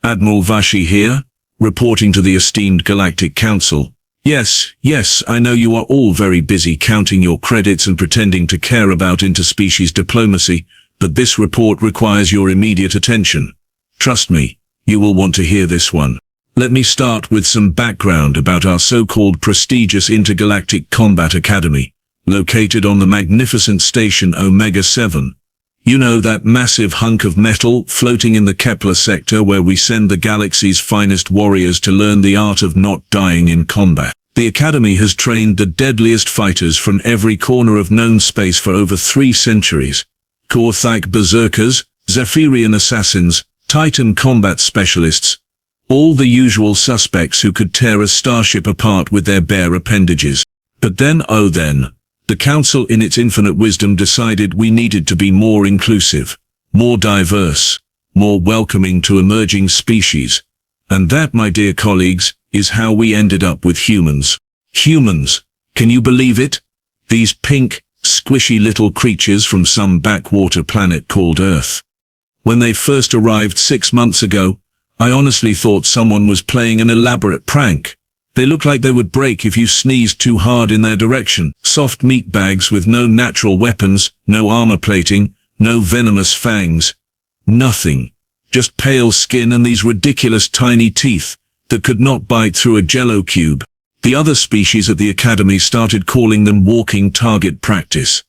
Admiral Vashy here, reporting to the esteemed Galactic Council. Yes, I know you are all very busy counting your credits and pretending to care about interspecies diplomacy, but this report requires your immediate attention. Trust me, you will want to hear this one. Let me start with some background about our so-called prestigious Intergalactic Combat Academy, located on the magnificent station Omega-7. You know, that massive hunk of metal floating in the Kepler sector where we send the galaxy's finest warriors to learn the art of not dying in combat. The Academy has trained the deadliest fighters from every corner of known space for over 3 centuries. Gorthak berserkers, Zephyrian assassins, Titan combat specialists, all the usual suspects who could tear a starship apart with their bare appendages. But then, the Council in its infinite wisdom decided we needed to be more inclusive, more diverse, more welcoming to emerging species. And that, my dear colleagues, is how we ended up with humans. Humans, can you believe it? These pink, squishy little creatures from some backwater planet called Earth. When they first arrived 6 months ago, I honestly thought someone was playing an elaborate prank. They looked like they would break if you sneezed too hard in their direction. Soft meat bags with no natural weapons, no armor plating, no venomous fangs. Nothing. Just pale skin and these ridiculous tiny teeth that could not bite through a jello cube. The other species at the Academy started calling them walking target practice.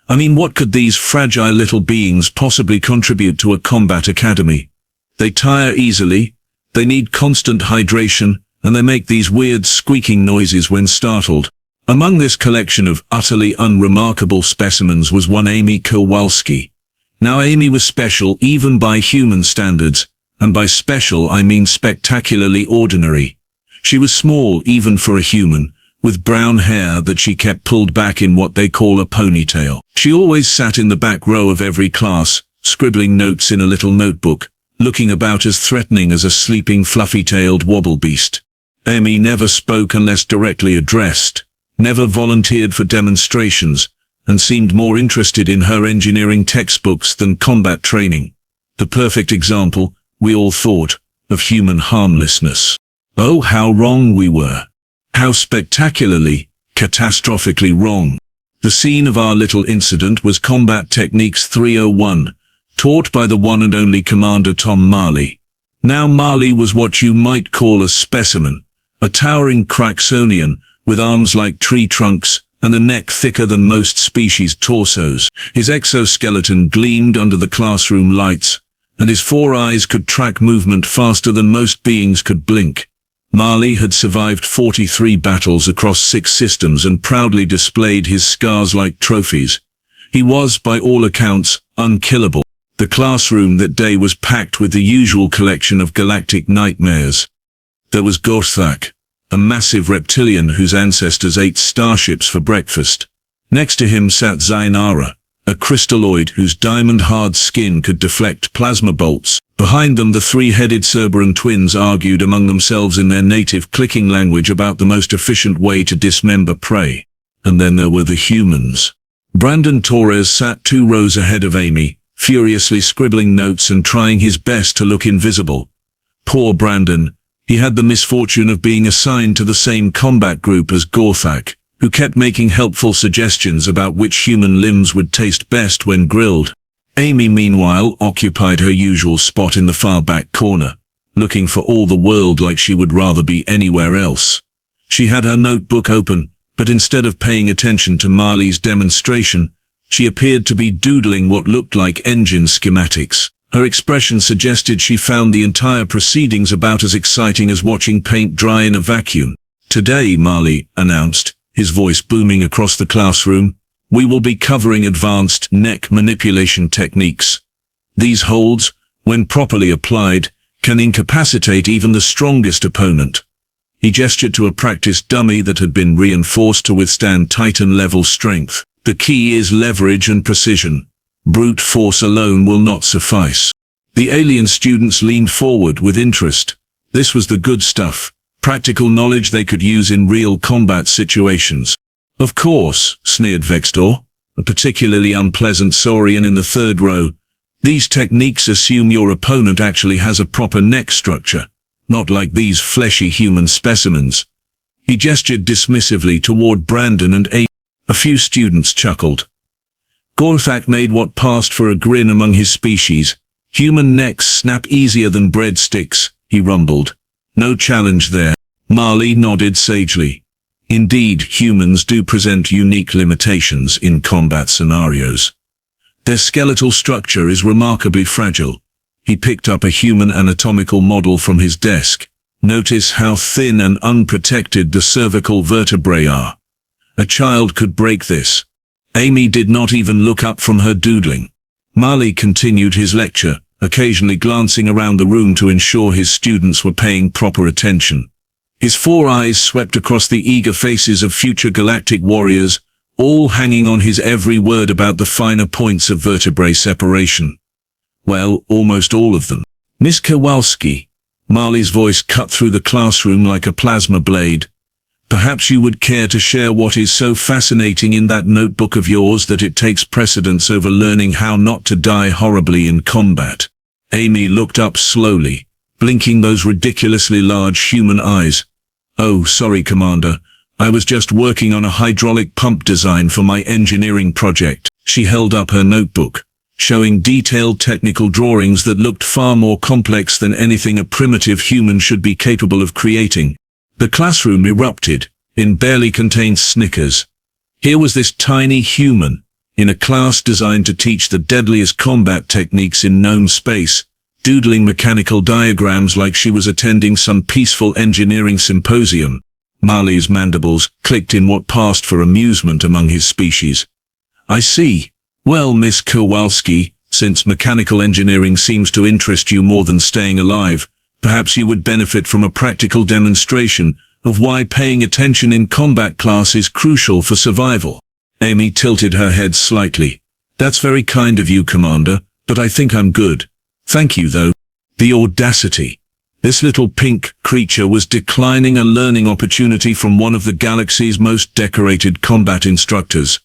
I mean, what could these fragile little beings possibly contribute to a combat academy? They tire easily, they need constant hydration, and they make these weird squeaking noises when startled. Among this collection of utterly unremarkable specimens was one Amy Kowalski. Now Amy was special even by human standards, and by special I mean spectacularly ordinary. She was small even for a human, with brown hair that she kept pulled back in what they call a ponytail. She always sat in the back row of every class, scribbling notes in a little notebook, looking about as threatening as a sleeping fluffy-tailed wobble beast. Amy never spoke unless directly addressed, never volunteered for demonstrations, and seemed more interested in her engineering textbooks than combat training. The perfect example, we all thought, of human harmlessness. Oh, how wrong we were. How spectacularly, catastrophically wrong. The scene of our little incident was Combat Techniques 301, taught by the one and only Commander Tom Marley. Now Marley was what you might call a specimen, a towering Cracksonian, with arms like tree trunks, and a neck thicker than most species' torsos. His exoskeleton gleamed under the classroom lights, and his 4 eyes could track movement faster than most beings could blink. Marley had survived 43 battles across 6 systems and proudly displayed his scars like trophies. He was, by all accounts, unkillable. The classroom that day was packed with the usual collection of galactic nightmares. There was Gorthak, a massive reptilian whose ancestors ate starships for breakfast. Next to him sat Zainara, a crystalloid whose diamond-hard skin could deflect plasma bolts. Behind them, the 3-headed Cerberan twins argued among themselves in their native clicking language about the most efficient way to dismember prey. And then there were the humans. Brandon Torres sat 2 rows ahead of Amy, furiously scribbling notes and trying his best to look invisible. Poor Brandon. He had the misfortune of being assigned to the same combat group as Gorthak, who kept making helpful suggestions about which human limbs would taste best when grilled. Amy, meanwhile, occupied her usual spot in the far back corner, looking for all the world like she would rather be anywhere else. She had her notebook open, but instead of paying attention to Marley's demonstration, she appeared to be doodling what looked like engine schematics. Her expression suggested she found the entire proceedings about as exciting as watching paint dry in a vacuum. Today, Marley announced, his voice booming across the classroom, we will be covering advanced neck manipulation techniques. These holds, when properly applied, can incapacitate even the strongest opponent. He gestured to a practice dummy that had been reinforced to withstand Titan-level strength. The key is leverage and precision. Brute force alone will not suffice. The alien students leaned forward with interest. This was the good stuff, practical knowledge they could use in real combat situations. Of course, sneered Vextor, a particularly unpleasant saurian in the 3rd row. These techniques assume your opponent actually has a proper neck structure, not like these fleshy human specimens. He gestured dismissively toward Brandon and Amy. A few students chuckled. Gorthak made what passed for a grin among his species. Human necks snap easier than breadsticks, he rumbled. No challenge there. Marley nodded sagely. Indeed, humans do present unique limitations in combat scenarios. Their skeletal structure is remarkably fragile. He picked up a human anatomical model from his desk. Notice how thin and unprotected the cervical vertebrae are. A child could break this. Amy did not even look up from her doodling. Marley continued his lecture, occasionally glancing around the room to ensure his students were paying proper attention. His 4 eyes swept across the eager faces of future galactic warriors, all hanging on his every word about the finer points of vertebrae separation. Well, almost all of them. Miss Kowalski, Marley's voice cut through the classroom like a plasma blade. Perhaps you would care to share what is so fascinating in that notebook of yours that it takes precedence over learning how not to die horribly in combat. Amy looked up slowly, blinking those ridiculously large human eyes. Oh, sorry, Commander. I was just working on a hydraulic pump design for my engineering project. She held up her notebook, showing detailed technical drawings that looked far more complex than anything a primitive human should be capable of creating. The classroom erupted, in barely contained snickers. Here was this tiny human, in a class designed to teach the deadliest combat techniques in known space, doodling mechanical diagrams like she was attending some peaceful engineering symposium. Marley's mandibles clicked in what passed for amusement among his species. I see. Well, Miss Kowalski, since mechanical engineering seems to interest you more than staying alive, perhaps you would benefit from a practical demonstration of why paying attention in combat class is crucial for survival. Amy tilted her head slightly. That's very kind of you, Commander, but I think I'm good. Thank you, though. The audacity. This little pink creature was declining a learning opportunity from one of the galaxy's most decorated combat instructors.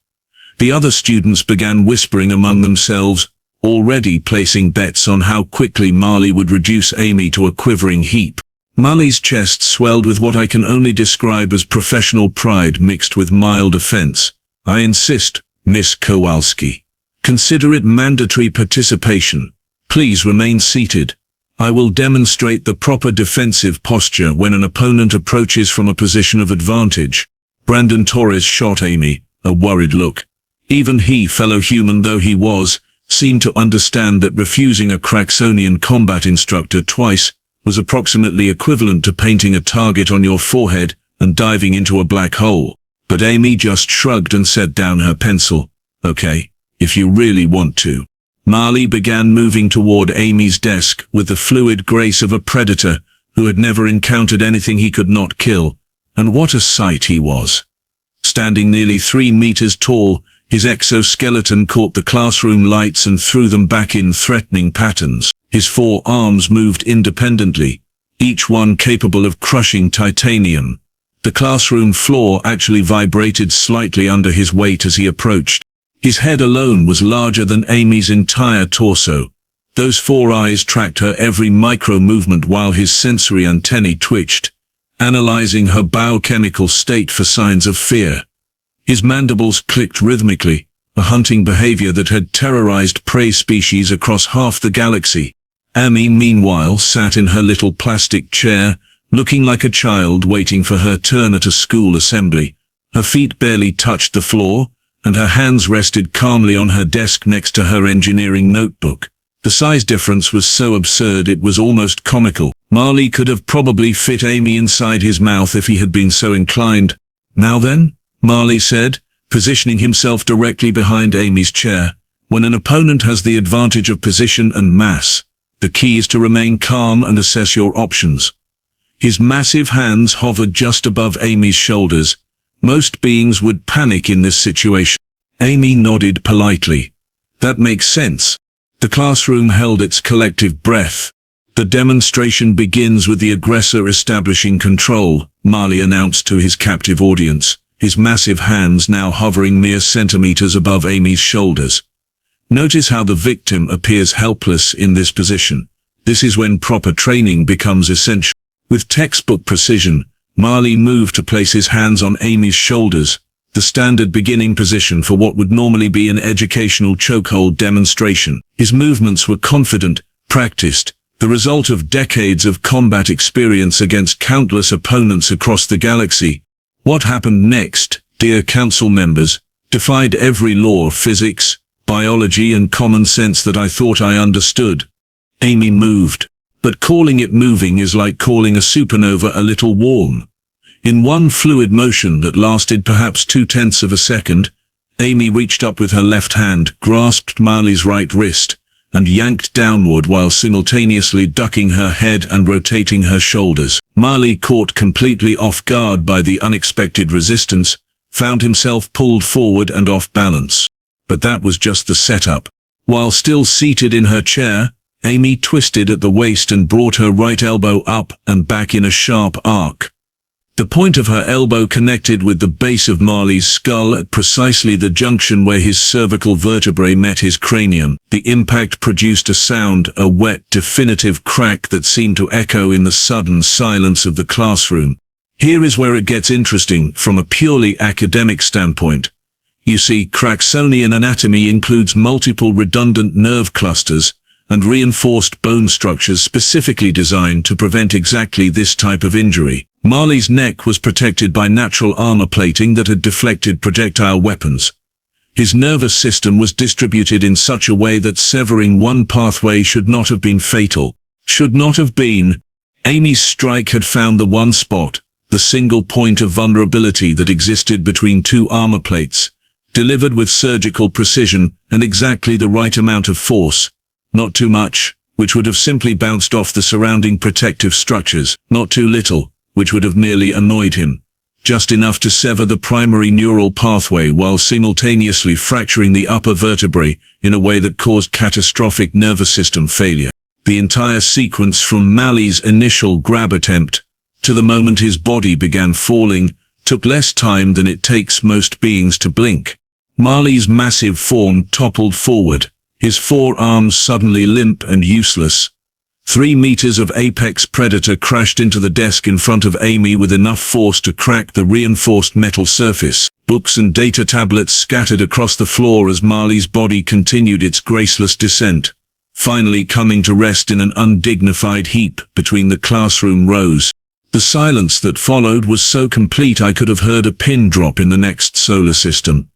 The other students began whispering among themselves, already placing bets on how quickly Marley would reduce Amy to a quivering heap. Marley's chest swelled with what I can only describe as professional pride mixed with mild offense. I insist, Miss Kowalski. Consider it mandatory participation. Please remain seated. I will demonstrate the proper defensive posture when an opponent approaches from a position of advantage. Brandon Torres shot Amy a worried look. Even he, fellow human though he was, seemed to understand that refusing a Craxonian combat instructor twice was approximately equivalent to painting a target on your forehead and diving into a black hole. But Amy just shrugged and set down her pencil. Okay, if you really want to. Marley began moving toward Amy's desk with the fluid grace of a predator who had never encountered anything he could not kill. And what a sight he was. Standing nearly 3 meters tall, his exoskeleton caught the classroom lights and threw them back in threatening patterns. His 4 arms moved independently, each one capable of crushing titanium. The classroom floor actually vibrated slightly under his weight as he approached. His head alone was larger than Amy's entire torso. Those 4 eyes tracked her every micro-movement while his sensory antennae twitched, analyzing her biochemical state for signs of fear. His mandibles clicked rhythmically, a hunting behavior that had terrorized prey species across half the galaxy. Amy, meanwhile, sat in her little plastic chair, looking like a child waiting for her turn at a school assembly. Her feet barely touched the floor, and her hands rested calmly on her desk next to her engineering notebook. The size difference was so absurd it was almost comical. Marley could have probably fit Amy inside his mouth if he had been so inclined. Now then, Marley said, positioning himself directly behind Amy's chair. When an opponent has the advantage of position and mass, the key is to remain calm and assess your options. His massive hands hovered just above Amy's shoulders. Most beings would panic in this situation. Amy nodded politely. That makes sense. The classroom held its collective breath. The demonstration begins with the aggressor establishing control, Marley announced to his captive audience, his massive hands now hovering mere centimeters above Amy's shoulders. Notice how the victim appears helpless in this position. This is when proper training becomes essential. With textbook precision, Marley moved to place his hands on Amy's shoulders, the standard beginning position for what would normally be an educational chokehold demonstration. His movements were confident, practiced, the result of decades of combat experience against countless opponents across the galaxy. What happened next, dear council members, defied every law of physics, biology and common sense that I thought I understood. Amy moved, but calling it moving is like calling a supernova a little warm. In one fluid motion that lasted perhaps 0.2 of a second, Amy reached up with her left hand, grasped Marley's right wrist, and yanked downward while simultaneously ducking her head and rotating her shoulders. Marley, caught completely off guard by the unexpected resistance, found himself pulled forward and off balance. But that was just the setup. While still seated in her chair, Amy twisted at the waist and brought her right elbow up and back in a sharp arc. The point of her elbow connected with the base of Marley's skull at precisely the junction where his cervical vertebrae met his cranium. The impact produced a sound, a wet, definitive crack that seemed to echo in the sudden silence of the classroom. Here is where it gets interesting from a purely academic standpoint. You see, Cracksonian anatomy includes multiple redundant nerve clusters and reinforced bone structures specifically designed to prevent exactly this type of injury. Marley's neck was protected by natural armor plating that had deflected projectile weapons. His nervous system was distributed in such a way that severing one pathway should not have been fatal. Should not have been. Amy's strike had found the one spot, the single point of vulnerability that existed between two armor plates, delivered with surgical precision and exactly the right amount of force. Not too much, which would have simply bounced off the surrounding protective structures. Not too little, which would have merely annoyed him. Just enough to sever the primary neural pathway while simultaneously fracturing the upper vertebrae in a way that caused catastrophic nervous system failure. The entire sequence from Marley's initial grab attempt to the moment his body began falling took less time than it takes most beings to blink. Marley's massive form toppled forward, his forearms suddenly limp and useless. 3 meters of apex predator crashed into the desk in front of Amy with enough force to crack the reinforced metal surface. Books and data tablets scattered across the floor as Marley's body continued its graceless descent, finally coming to rest in an undignified heap between the classroom rows. The silence that followed was so complete I could have heard a pin drop in the next solar system.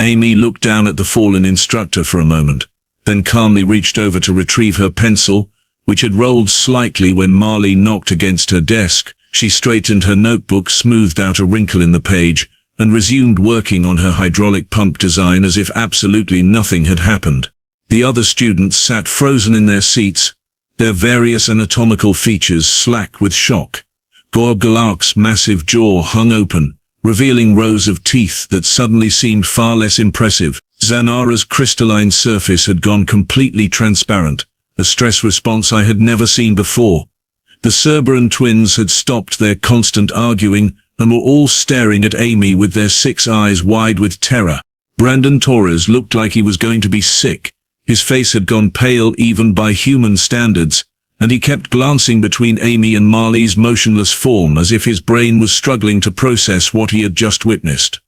Amy looked down at the fallen instructor for a moment, then calmly reached over to retrieve her pencil, which had rolled slightly when Marley knocked against her desk. She straightened her notebook, smoothed out a wrinkle in the page, and resumed working on her hydraulic pump design as if absolutely nothing had happened. The other students sat frozen in their seats, their various anatomical features slack with shock. Gorgalak's massive jaw hung open, revealing rows of teeth that suddenly seemed far less impressive. Zanara's crystalline surface had gone completely transparent, a stress response I had never seen before. The Cerberan twins had stopped their constant arguing and were all staring at Amy with their 6 eyes wide with terror. Brandon Torres looked like he was going to be sick. His face had gone pale even by human standards, and he kept glancing between Amy and Marley's motionless form as if his brain was struggling to process what he had just witnessed.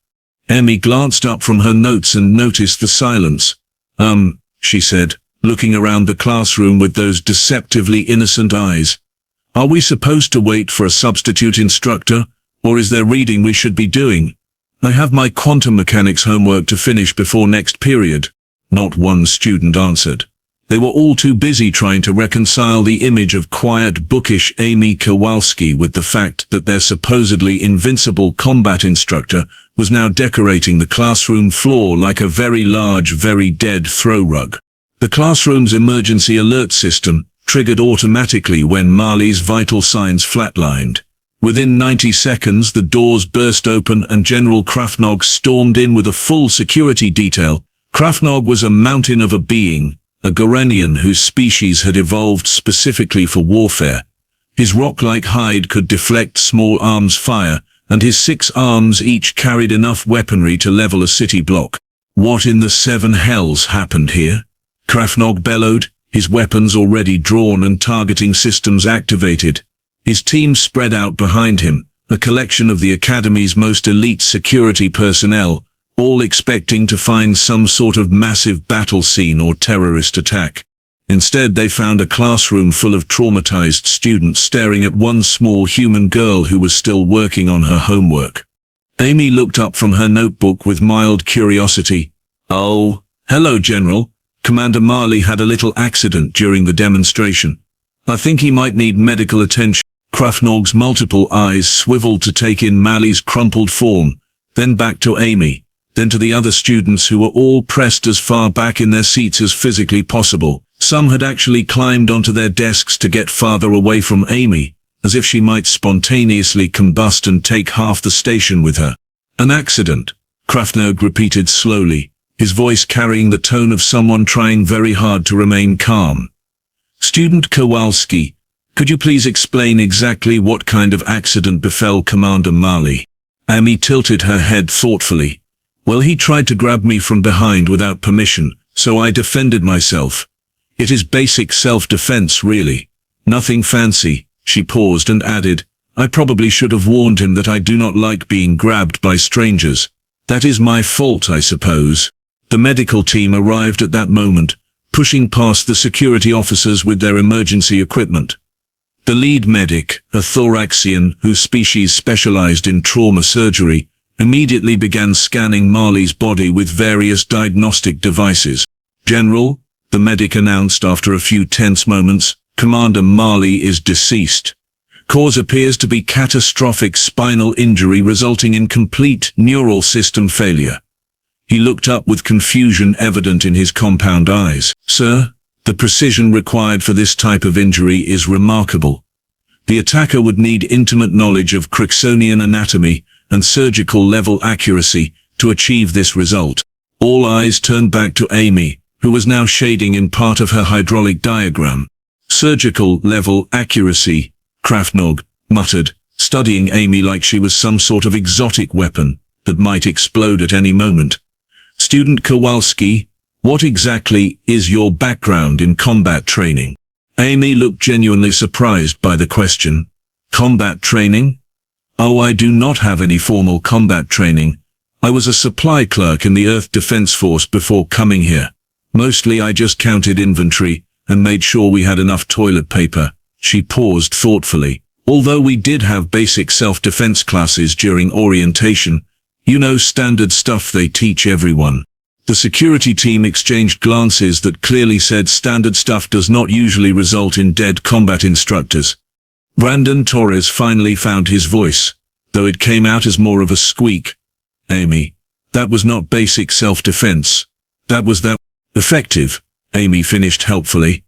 Amy glanced up from her notes and noticed the silence. She said, looking around the classroom with those deceptively innocent eyes. Are we supposed to wait for a substitute instructor, or is there reading we should be doing? I have my quantum mechanics homework to finish before next period. Not one student answered. They were all too busy trying to reconcile the image of quiet, bookish Amy Kowalski with the fact that their supposedly invincible combat instructor was now decorating the classroom floor like a very large, very dead throw rug. The classroom's emergency alert system triggered automatically when Marley's vital signs flatlined. Within 90 seconds, the doors burst open and General Krafnog stormed in with a full security detail. Krafnog was a mountain of a being, a Goranian whose species had evolved specifically for warfare. His rock-like hide could deflect small arms fire, and his 6 arms each carried enough weaponry to level a city block. What in the 7 hells happened here? Krafnog bellowed, his weapons already drawn and targeting systems activated. His team spread out behind him, a collection of the Academy's most elite security personnel, all expecting to find some sort of massive battle scene or terrorist attack. Instead, they found a classroom full of traumatized students staring at one small human girl who was still working on her homework. Amy looked up from her notebook with mild curiosity. "Oh, hello, General. Commander Marley had a little accident during the demonstration. I think he might need medical attention." Krafnog's multiple eyes swiveled to take in Marley's crumpled form, then back to Amy, then to the other students who were all pressed as far back in their seats as physically possible. Some had actually climbed onto their desks to get farther away from Amy, as if she might spontaneously combust and take half the station with her. "An accident," Krafnog repeated slowly, his voice carrying the tone of someone trying very hard to remain calm. "Student Kowalski, could you please explain exactly what kind of accident befell Commander Marley?" Amy tilted her head thoughtfully. "Well, he tried to grab me from behind without permission, so I defended myself. It is basic self-defense, really. Nothing fancy." She paused and added, "I probably should have warned him that I do not like being grabbed by strangers. That is my fault, I suppose." The medical team arrived at that moment, pushing past the security officers with their emergency equipment. The lead medic, a Thoraxian whose species specialized in trauma surgery, immediately began scanning Marley's body with various diagnostic devices. "General," the medic announced after a few tense moments, "Commander Marley is deceased. Cause appears to be catastrophic spinal injury resulting in complete neural system failure." He looked up with confusion evident in his compound eyes. "Sir, the precision required for this type of injury is remarkable. The attacker would need intimate knowledge of Crixonian anatomy and surgical-level accuracy to achieve this result." All eyes turned back to Amy, who was now shading in part of her hydraulic diagram. "Surgical-level accuracy," Krafnog muttered, studying Amy like she was some sort of exotic weapon that might explode at any moment. "Student Kowalski, what exactly is your background in combat training?" Amy looked genuinely surprised by the question. "Combat training? Oh, I do not have any formal combat training. I was a supply clerk in the Earth Defense Force before coming here. Mostly I just counted inventory and made sure we had enough toilet paper." She paused thoughtfully. "Although we did have basic self-defense classes during orientation, you know, standard stuff they teach everyone." The security team exchanged glances that clearly said standard stuff does not usually result in dead combat instructors. Brandon Torres finally found his voice, though it came out as more of a squeak. "Amy, that was not basic self-defense. That was that effective," Amy finished helpfully.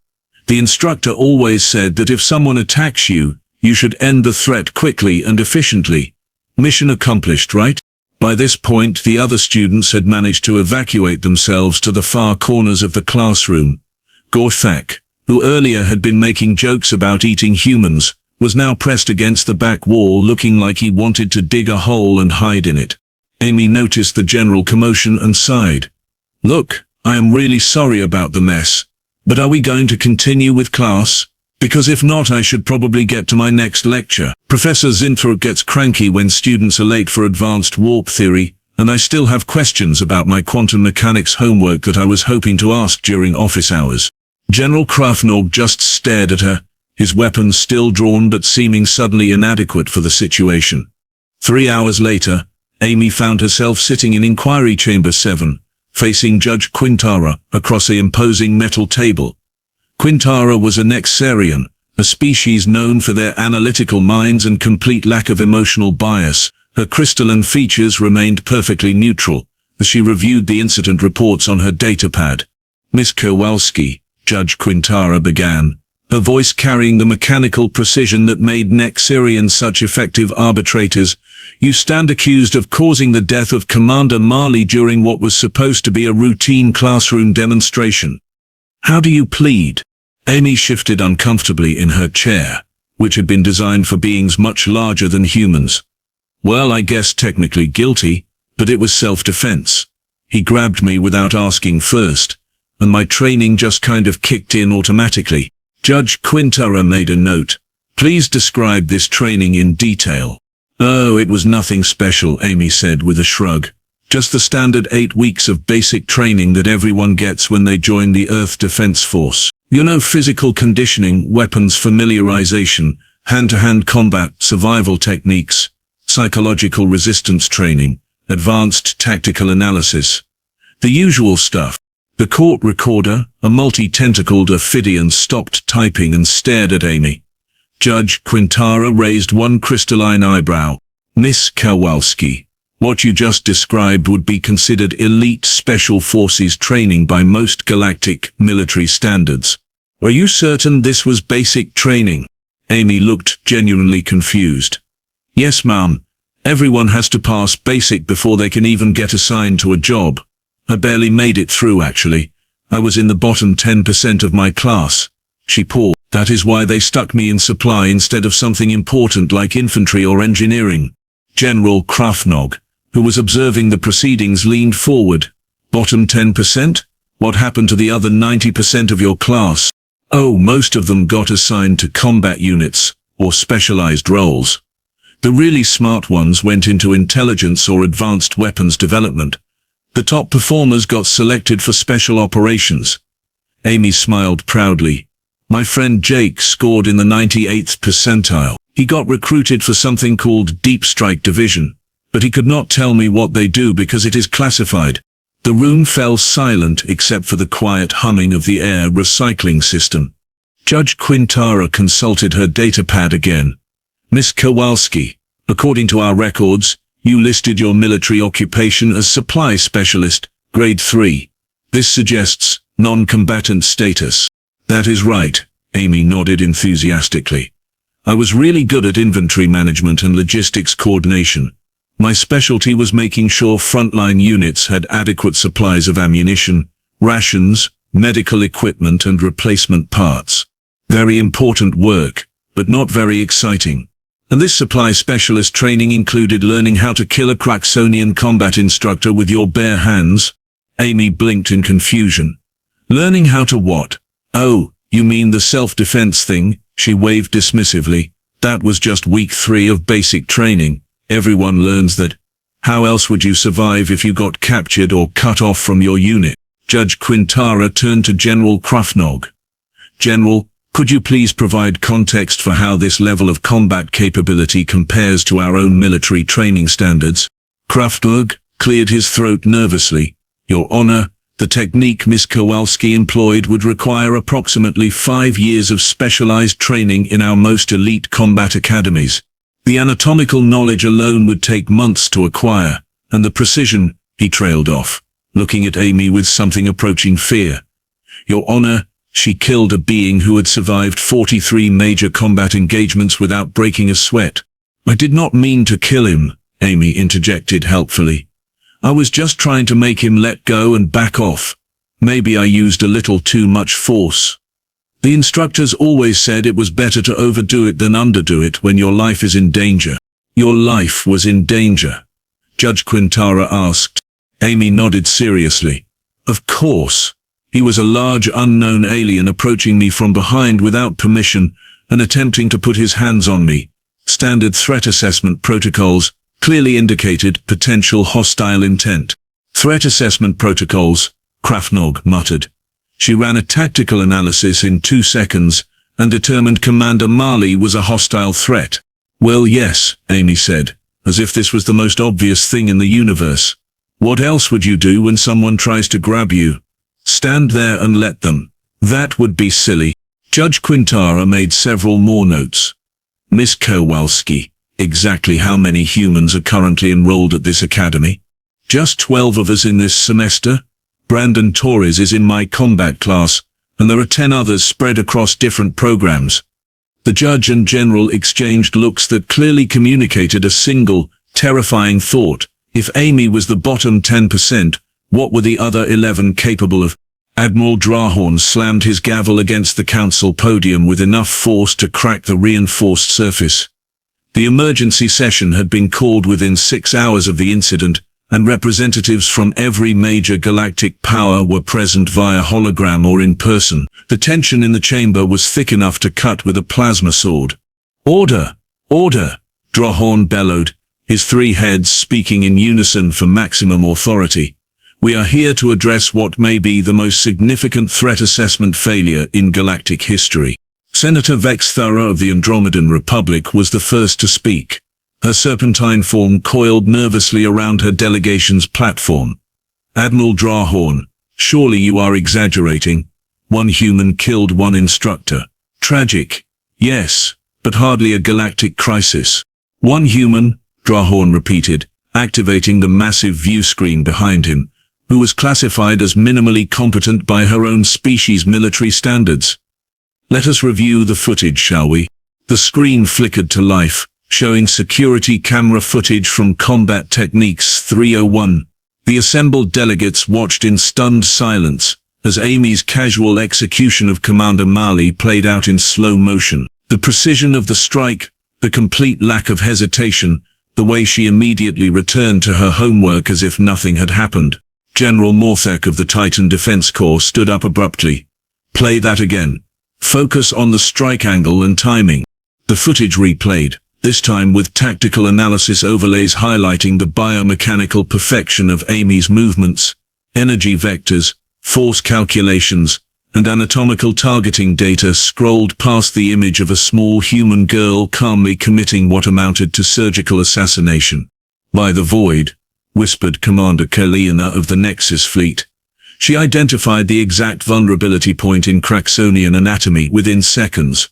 "The instructor always said that if someone attacks you, you should end the threat quickly and efficiently. Mission accomplished, right?" By this point, the other students had managed to evacuate themselves to the far corners of the classroom. Gorthak, who earlier had been making jokes about eating humans, was now pressed against the back wall looking like he wanted to dig a hole and hide in it. Amy noticed the general commotion and sighed. "Look, I am really sorry about the mess. But are we going to continue with class? Because if not, I should probably get to my next lecture. Professor Zinthrope gets cranky when students are late for advanced warp theory, and I still have questions about my quantum mechanics homework that I was hoping to ask during office hours." General Krafnog just stared at her, his weapons still drawn but seeming suddenly inadequate for the situation. 3 hours later, Amy found herself sitting in Inquiry Chamber 7, facing Judge Quintara across an imposing metal table. Quintara was a Nexarian, a species known for their analytical minds and complete lack of emotional bias. Her crystalline features remained perfectly neutral as she reviewed the incident reports on her datapad. "Miss Kowalski," Judge Quintara began, her voice carrying the mechanical precision that made Nexarians such effective arbitrators, "you stand accused of causing the death of Commander Marley during what was supposed to be a routine classroom demonstration. How do you plead?" Amy shifted uncomfortably in her chair, which had been designed for beings much larger than humans. "Well, I guess technically guilty, but it was self-defense. He grabbed me without asking first. and my training just kind of kicked in automatically. Judge Quintara made a note. Please describe this training in detail. Oh, it was nothing special, Amy said with a shrug. Just the standard 8 weeks of basic training that everyone gets when they join the Earth Defense Force. You know, physical conditioning, weapons familiarization, hand-to-hand combat, survival techniques, psychological resistance training, advanced tactical analysis. The usual stuff. The court recorder, a multi-tentacled Ophidian, stopped typing and stared at Amy. Judge Quintara raised one crystalline eyebrow. Miss Kowalski, what you just described would be considered elite special forces training by most galactic military standards. Are you certain this was basic training? Amy looked genuinely confused. Yes, ma'am. Everyone has to pass basic before they can even get assigned to a job. I barely made it through, actually. I was in the bottom 10% of my class. She paused. That is why they stuck me in supply instead of something important like infantry or engineering. General Krafnog, who was observing the proceedings, leaned forward. Bottom 10%? What happened to the other 90% of your class? Oh, most of them got assigned to combat units, or specialized roles. The really smart ones went into intelligence or advanced weapons development. The top performers got selected for special operations. Amy smiled proudly. My friend Jake scored in the 98th percentile. He got recruited for something called Deep Strike Division, but he could not tell me what they do because it is classified. The room fell silent except for the quiet humming of the air recycling system. Judge Quintara consulted her datapad again. Miss Kowalski, according to our records, you listed your military occupation as supply specialist, grade 3. This suggests non-combatant status. That is right, Amy nodded enthusiastically. I was really good at inventory management and logistics coordination. My specialty was making sure frontline units had adequate supplies of ammunition, rations, medical equipment and replacement parts. Very important work, but not very exciting. And this supply specialist training included learning how to kill a Craxonian combat instructor with your bare hands. Amy blinked in confusion. Learning how to what? Oh, you mean the self-defense thing? She waved dismissively. That was just week 3 of basic training. Everyone learns that. How else would you survive if you got captured or cut off from your unit? Judge Quintara turned to General Krafnog. General, could you please provide context for how this level of combat capability compares to our own military training standards? Krafnog cleared his throat nervously. Your Honor, the technique Miss Kowalski employed would require approximately 5 years of specialized training in our most elite combat academies. The anatomical knowledge alone would take months to acquire, and the precision, he trailed off, looking at Amy with something approaching fear. Your Honor, she killed a being who had survived 43 major combat engagements without breaking a sweat. I did not mean to kill him, Amy interjected helpfully. I was just trying to make him let go and back off. Maybe I used a little too much force. The instructors always said it was better to overdo it than underdo it when your life is in danger. Your life was in danger? Judge Quintara asked. Amy nodded seriously. Of course. He was a large unknown alien approaching me from behind without permission and attempting to put his hands on me. Standard threat assessment protocols clearly indicated potential hostile intent. Threat assessment protocols, Krafnog muttered. She ran a tactical analysis in 2 seconds and determined Commander Marley was a hostile threat. Well, yes, Amy said, as if this was the most obvious thing in the universe. What else would you do when someone tries to grab you? Stand there and let them. That would be silly. Judge Quintara made several more notes. Miss Kowalski, exactly how many humans are currently enrolled at this academy? Just 12 of us in this semester. Brandon Torres is in my combat class, and there are 10 others spread across different programs. The judge and general exchanged looks that clearly communicated a single, terrifying thought. If Amy was the bottom 10%, what were the other 11 capable of? Admiral Drahorn slammed his gavel against the council podium with enough force to crack the reinforced surface. The emergency session had been called within 6 hours of the incident, and representatives from every major galactic power were present via hologram or in person. The tension in the chamber was thick enough to cut with a plasma sword. "Order! Order!" Drahorn bellowed, his three heads speaking in unison for maximum authority. "We are here to address what may be the most significant threat assessment failure in galactic history." Senator Vex Thura of the Andromedan Republic was the first to speak. Her serpentine form coiled nervously around her delegation's platform. "Admiral Drahorn, surely you are exaggerating. One human killed one instructor. Tragic, yes, but hardly a galactic crisis." "One human," Drahorn repeated, activating the massive view screen behind him, "who was classified as minimally competent by her own species' military standards. Let us review the footage, shall we?" The screen flickered to life, showing security camera footage from Combat Techniques 301. The assembled delegates watched in stunned silence as Amy's casual execution of Commander Mali played out in slow motion. The precision of the strike, the complete lack of hesitation, the way she immediately returned to her homework as if nothing had happened. General Morthek of the Titan Defense Corps stood up abruptly. "Play that again. Focus on the strike angle and timing." The footage replayed, this time with tactical analysis overlays highlighting the biomechanical perfection of Amy's movements, energy vectors, force calculations, and anatomical targeting data scrolled past the image of a small human girl calmly committing what amounted to surgical assassination. "By the void," whispered Commander Kaliana of the Nexus fleet. She identified the exact vulnerability point in Craxonian anatomy within seconds.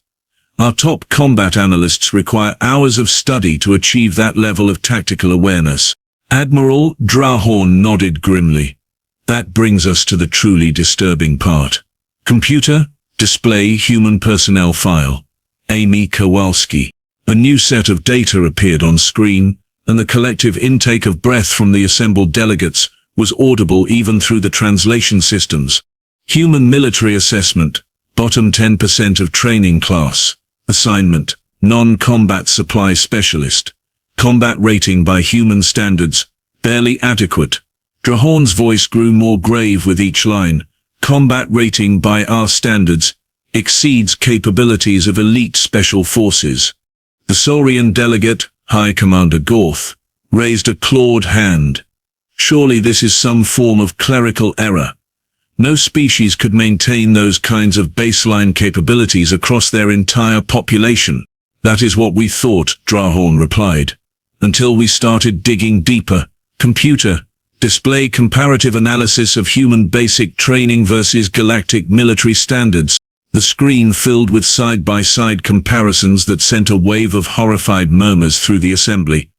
"Our top combat analysts require hours of study to achieve that level of tactical awareness." Admiral Drahorn nodded grimly. "That brings us to the truly disturbing part. Computer, display human personnel file. Amy Kowalski." A new set of data appeared on screen, and the collective intake of breath from the assembled delegates was audible even through the translation systems. Human military assessment, bottom 10% of training class. Assignment, non-combat supply specialist. Combat rating by human standards, barely adequate. Drahorn's voice grew more grave with each line. Combat rating by our standards exceeds capabilities of elite special forces. The Saurian delegate, High Commander Gorth, raised a clawed hand. "Surely this is some form of clerical error. No species could maintain those kinds of baseline capabilities across their entire population." "That is what we thought," Drahorn replied. "Until we started digging deeper. Computer, display comparative analysis of human basic training versus galactic military standards." The screen filled with side-by-side comparisons that sent a wave of horrified murmurs through the assembly.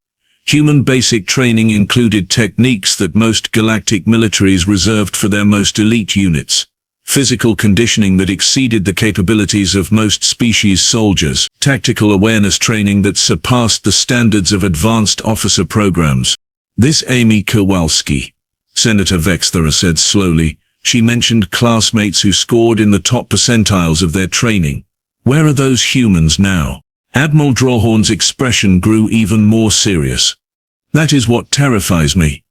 Human basic training included techniques that most galactic militaries reserved for their most elite units. Physical conditioning that exceeded the capabilities of most species soldiers. Tactical awareness training that surpassed the standards of advanced officer programs. "This Amy Kowalski," Senator Vex Thura said slowly. She mentioned classmates who scored in the top percentiles of their training. "Where are those humans now?" Admiral Drahorn's expression grew even more serious. "That is what terrifies me.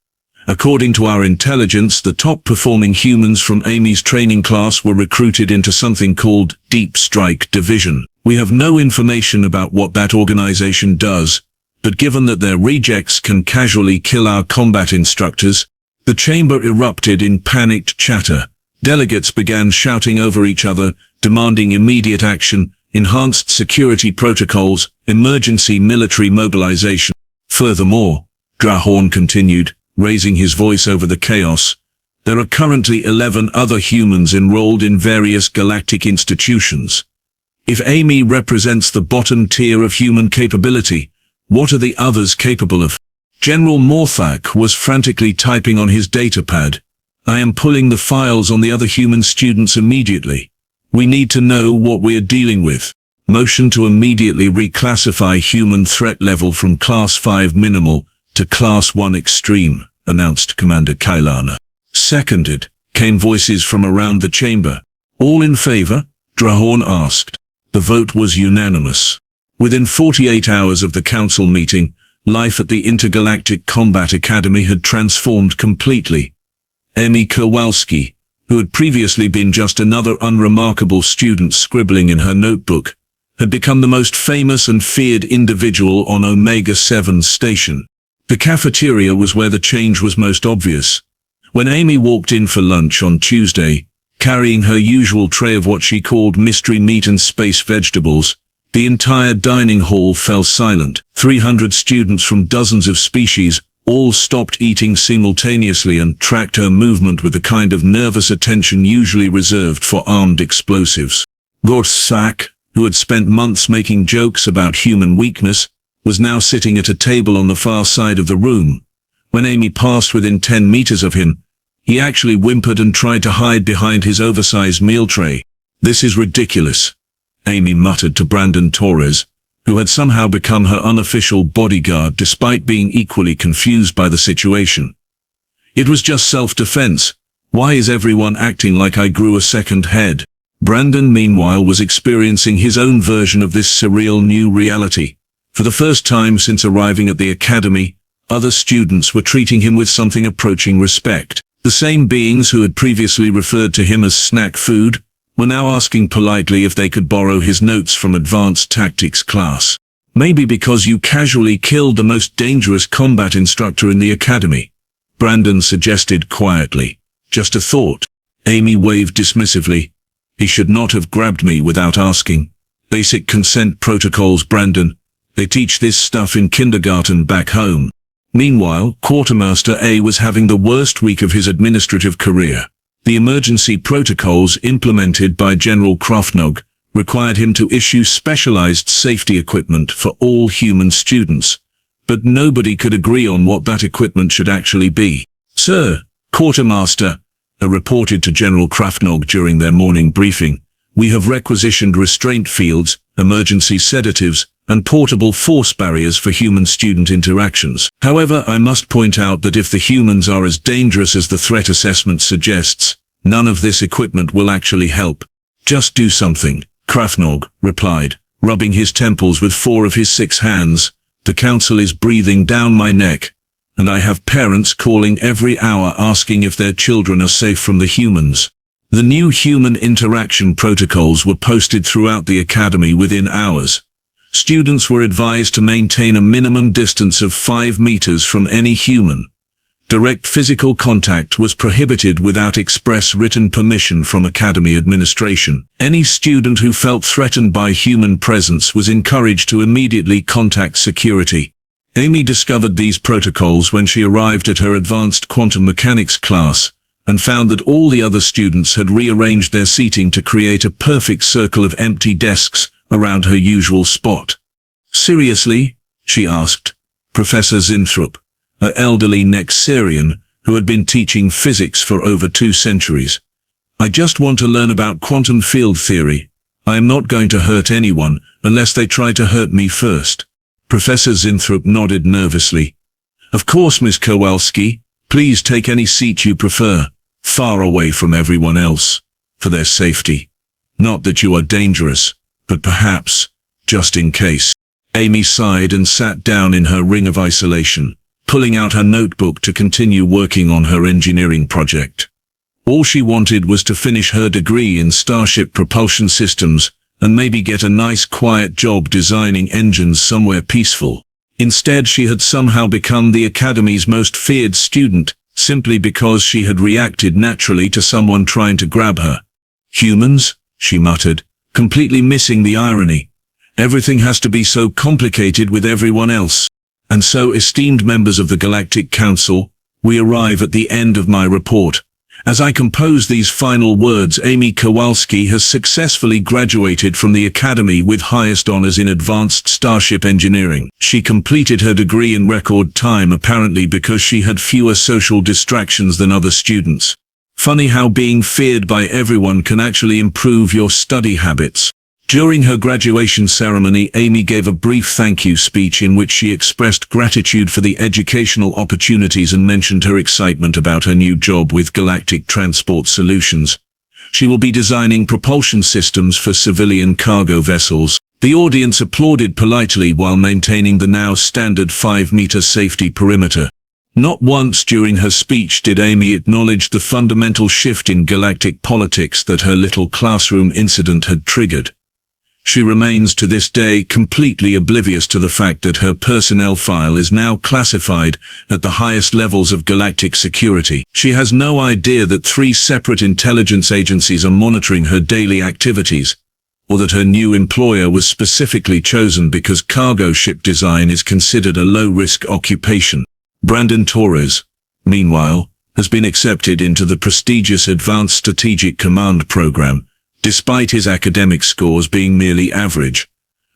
According to our intelligence, the top-performing humans from Amy's training class were recruited into something called Deep Strike Division. We have no information about what that organization does, but given that their rejects can casually kill our combat instructors." The chamber erupted in panicked chatter. Delegates began shouting over each other, demanding immediate action, enhanced security protocols, emergency military mobilization. "Furthermore," Drahorn continued, raising his voice over the chaos, "there are currently 11 other humans enrolled in various galactic institutions. If Amy represents the bottom tier of human capability, what are the others capable of?" General Morthak was frantically typing on his datapad. "I am pulling the files on the other human students immediately. We need to know what we are dealing with." "Motion to immediately reclassify human threat level from Class 5 minimal to Class 1 extreme," announced Commander Kaliana. "Seconded," came voices from around the chamber. "All in favor?" Drahorn asked. The vote was unanimous. Within 48 hours of the council meeting, life at the Intergalactic Combat Academy had transformed completely. Amy Kowalski, who had previously been just another unremarkable student scribbling in her notebook, had become the most famous and feared individual on Omega 7's station. The cafeteria was where the change was most obvious. When Amy walked in for lunch on Tuesday, carrying her usual tray of what she called mystery meat and space vegetables, the entire dining hall fell silent. 300 students from dozens of species all stopped eating simultaneously and tracked her movement with the kind of nervous attention usually reserved for armed explosives. Gorsak, who had spent months making jokes about human weakness, was now sitting at a table on the far side of the room. When Amy passed within 10 meters of him, he actually whimpered and tried to hide behind his oversized meal tray. "This is ridiculous," Amy muttered to Brandon Torres, who had somehow become her unofficial bodyguard despite being equally confused by the situation. "It was just self-defense. Why is everyone acting like I grew a second head?" Brandon, meanwhile, was experiencing his own version of this surreal new reality. For the first time since arriving at the academy, other students were treating him with something approaching respect. The same beings who had previously referred to him as snack food were now asking politely if they could borrow his notes from advanced tactics class. "Maybe because you casually killed the most dangerous combat instructor in the academy," Brandon suggested quietly. "Just a thought." Amy waved dismissively. "He should not have grabbed me without asking. Basic consent protocols, Brandon. They teach this stuff in kindergarten back home." Meanwhile, Quartermaster A was having the worst week of his administrative career. The emergency protocols implemented by General Krafnog required him to issue specialized safety equipment for all human students, but nobody could agree on what that equipment should actually be. "Sir, Quartermaster," reported to General Krafnog during their morning briefing, "we have requisitioned restraint fields, emergency sedatives, and portable force barriers for human-student interactions. However, I must point out that if the humans are as dangerous as the threat assessment suggests, none of this equipment will actually help. Just do something," Krafnog replied, rubbing his temples with 4 of his 6 hands. "The council is breathing down my neck, and I have parents calling every hour asking if their children are safe from the humans." The new human interaction protocols were posted throughout the academy within hours. Students were advised to maintain a minimum distance of 5 meters from any human. Direct physical contact was prohibited without express written permission from academy administration. Any student who felt threatened by human presence was encouraged to immediately contact security. Amy discovered these protocols when she arrived at her advanced quantum mechanics class, and found that all the other students had rearranged their seating to create a perfect circle of empty desks around her usual spot. "Seriously?" she asked. Professor Zinthrop, an elderly Nexarian who had been teaching physics for over 2 centuries. "I just want to learn about quantum field theory. I am not going to hurt anyone unless they try to hurt me first." Professor Zinthrop nodded nervously. "Of course, Miss Kowalski. Please take any seat you prefer, far away from everyone else, for their safety. Not that you are dangerous, but perhaps, just in case." Amy sighed and sat down in her ring of isolation, pulling out her notebook to continue working on her engineering project. All she wanted was to finish her degree in Starship propulsion systems and maybe get a nice quiet job designing engines somewhere peaceful. Instead, she had somehow become the Academy's most feared student, simply because she had reacted naturally to someone trying to grab her. "Humans?" she muttered, completely missing the irony. "Everything has to be so complicated with everyone else." And so, esteemed members of the Galactic Council, we arrive at the end of my report. As I compose these final words, Amy Kowalski has successfully graduated from the Academy with highest honors in advanced starship engineering. She completed her degree in record time, apparently because she had fewer social distractions than other students. Funny how being feared by everyone can actually improve your study habits. During her graduation ceremony, Amy gave a brief thank you speech in which she expressed gratitude for the educational opportunities and mentioned her excitement about her new job with Galactic Transport Solutions. She will be designing propulsion systems for civilian cargo vessels. The audience applauded politely while maintaining the now standard 5-meter safety perimeter. Not once during her speech did Amy acknowledge the fundamental shift in galactic politics that her little classroom incident had triggered. She remains to this day completely oblivious to the fact that her personnel file is now classified at the highest levels of galactic security. She has no idea that 3 separate intelligence agencies are monitoring her daily activities, or that her new employer was specifically chosen because cargo ship design is considered a low-risk occupation. Brandon Torres, meanwhile, has been accepted into the prestigious Advanced Strategic Command program, despite his academic scores being merely average.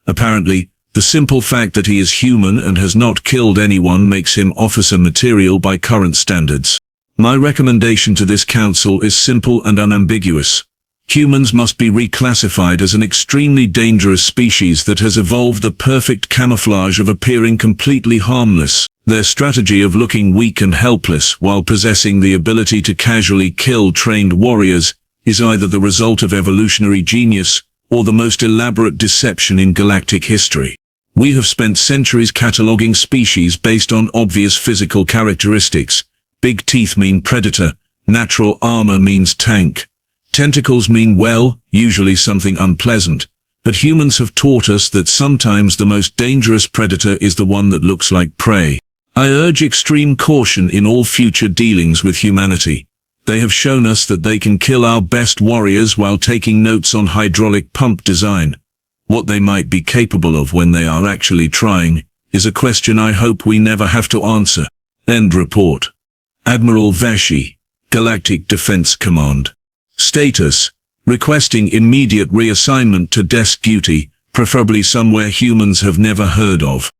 Apparently, the simple fact that he is human and has not killed anyone makes him officer material by current standards. My recommendation to this council is simple and unambiguous. Humans must be reclassified as an extremely dangerous species that has evolved the perfect camouflage of appearing completely harmless. Their strategy of looking weak and helpless while possessing the ability to casually kill trained warriors is either the result of evolutionary genius or the most elaborate deception in galactic history. We have spent centuries cataloging species based on obvious physical characteristics. Big teeth mean predator, natural armor means tank. Tentacles mean well, usually something unpleasant. But humans have taught us that sometimes the most dangerous predator is the one that looks like prey. I urge extreme caution in all future dealings with humanity. They have shown us that they can kill our best warriors while taking notes on hydraulic pump design. What they might be capable of when they are actually trying is a question I hope we never have to answer. End report. Admiral Vashy, Galactic Defense Command. Status: requesting immediate reassignment to desk duty, preferably somewhere humans have never heard of.